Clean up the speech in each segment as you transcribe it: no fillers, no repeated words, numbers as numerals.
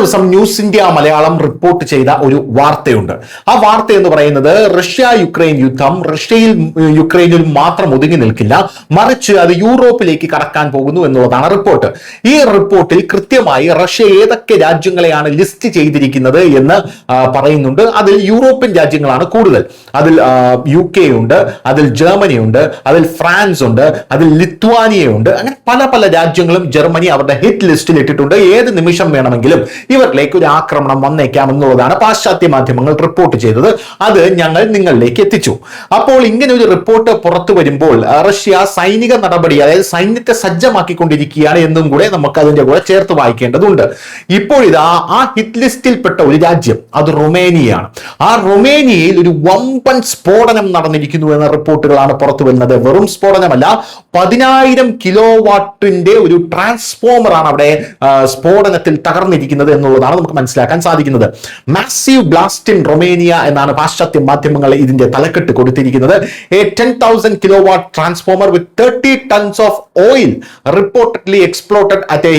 ദിവസം news India Malayalam report ചെയ്ത ഒരു വാർത്തയുണ്ട്. ആ വാർത്ത എന്ന് പറയുന്നത് റഷ്യ യുക്രൈൻ യുദ്ധം യുക്രൈനിൽ മാത്രം ഒതുങ്ങി നിൽക്കില്ല, മറിച്ച് അത് യൂറോപ്പിലേക്ക് കടക്കാൻ പോകുന്നു എന്നുള്ളതാണ് റിപ്പോർട്ട്. ഈ റിപ്പോർട്ടിൽ കൃത്യമായി റഷ്യ ഏതൊക്കെ രാജ്യങ്ങളെയാണ് ലിസ്റ്റ് ചെയ്തിരിക്കുന്നത് എന്ന് പറയുന്നുണ്ട്. അതിൽ യൂറോപ്യൻ രാജ്യങ്ങളാണ് കൂടുതൽ. അതിൽ UK ഉണ്ട്, അതിൽ ജർമ്മനി ഉണ്ട്, അതിൽ ഫ്രാൻസ് ഉണ്ട്, അതിൽ ലിത്വാനിയ ഉണ്ട്. അങ്ങനെ പല പല രാജ്യങ്ങളും ജർമ്മനി അവരുടെ ഹിറ്റ് ലിസ്റ്റിൽ ഇട്ടിട്ടുണ്ട്. ഏത് നിമിഷം വേണമെങ്കിലും ഇവരിലേക്ക് ഒരു ആക്രമണം വന്നേക്കാം എന്നുള്ളതാണ് പാശ്ചാത്യ മാധ്യമങ്ങൾ റിപ്പോർട്ട് ചെയ്തത്. അത് ഞങ്ങൾ നിങ്ങളിലേക്ക് എത്തിച്ചു. അപ്പോൾ ഇങ്ങനെ ഒരു റിപ്പോർട്ട് പുറത്തു വരുമ്പോൾ റഷ്യ സൈനിക നടപടി, അതായത് സൈന്യത്തെ സജ്ജമാക്കിക്കൊണ്ടിരിക്കുകയാണ് എന്നും കൂടെ നമുക്ക് അതിന്റെ കൂടെ ചേർത്ത് വായിക്കേണ്ടതുണ്ട്. ഇപ്പോൾ ഇതാ ആ ഹിറ്റ് ലിസ്റ്റിൽപ്പെട്ട ഒരു രാജ്യം, അത് റൊമേനിയയാണ്. ആ റൊമേനിയയിൽ ഒരു വമ്പൻ സ്ഫോടനം നടന്നിരിക്കുന്നു എന്ന റിപ്പോർട്ടുകളാണ് പുറത്തു വരുന്നത്. വെറും സ്ഫോടനമല്ല, 10,000 കിലോവാട്ടിന്റെ ഒരു ട്രാൻസ്ഫോമർ ആണ് അവിടെ സ്ഫോടനത്തിൽ തകർന്നിരിക്കുന്നത് എന്നുള്ളതാണ് നമുക്ക് മനസ്സിലാക്കാൻ സാധിക്കുന്നത്. മാസീവ് ബ്ലാസ്റ്റ് ഇൻ റൊമേനിയ എന്നാണ് പാശ്ചാത്യ മാധ്യമങ്ങൾ ഇതിന്റെ തലക്കെട്ട് കൊടുത്തിരിക്കുന്നത്. A 10,000 kilowatt transformer with 30 tons of oil reportedly exploded at a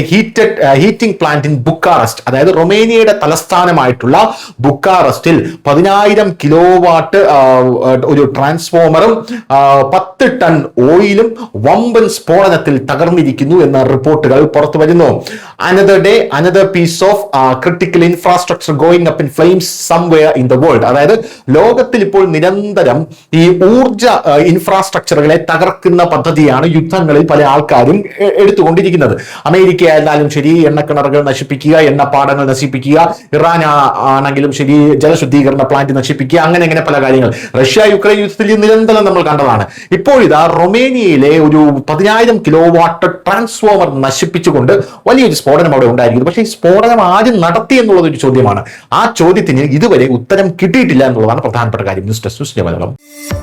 heating plant in Bucharest. അതായത് റൊമേനിയയുടെ തലസ്ഥാനമായിട്ടുള്ള ബുക്കാറസ്റ്റിൽ 10,000 കിലോവാട്ട് ഒരു ട്രാൻസ്ഫോമറും 10 ടൺ ഓയിലും വമ്പൻ സ്ഫോടനത്തിൽ തകർന്നിരിക്കുന്നു എന്ന റിപ്പോർട്ടുകൾ പുറത്തു വരുന്നു. Another piece of critical infrastructure going up in flames somewhere in the world. അതായത് ലോകത്തിൽ ഇപ്പോൾ നിരന്തരം ഈ ഊർജ ഇൻഫ്രാസ്ട്രക്ചറുകളെ തകർക്കുന്ന പദ്ധതിയാണ് യുദ്ധങ്ങളിൽ പല ആൾക്കാരും എടുത്തുകൊണ്ടിരിക്കുന്നത്. അമേരിക്ക ആയിരുന്നാലും ശരി, എണ്ണക്കിണറുകൾ നശിപ്പിക്കുക, എണ്ണപ്പാടങ്ങൾ നശിപ്പിക്കുക, ഇറാൻ ആണെങ്കിലും ശരി, ജലശുദ്ധീകരണ പ്ലാന്റ് നശിപ്പിക്കുക, അങ്ങനെ പല കാര്യങ്ങൾ റഷ്യ യുക്രൈൻ യുദ്ധത്തിൽ നിരന്തരം നമ്മൾ കണ്ടതാണ്. ഇപ്പോൾ ഇതാ റൊമേനിയയിലെ ഒരു 10,000 കിലോവാട്ട് ട്രാൻസ്ഫോമർ നശിപ്പിച്ചുകൊണ്ട് വലിയൊരു സ്ഫോടനം അവിടെ ഉണ്ടായിരിക്കുന്നു. പക്ഷേ ഈ സ്ഫോടനം ആരും നടത്തി എന്നുള്ളത് ഒരു ചോദ്യമാണ്. ആ ചോദ്യത്തിന് ഇതുവരെ ഉത്തരം കിട്ടിയിട്ടില്ല എന്നുള്ളതാണ് പ്രധാനപ്പെട്ട കാര്യം. News desk, news Malayalam.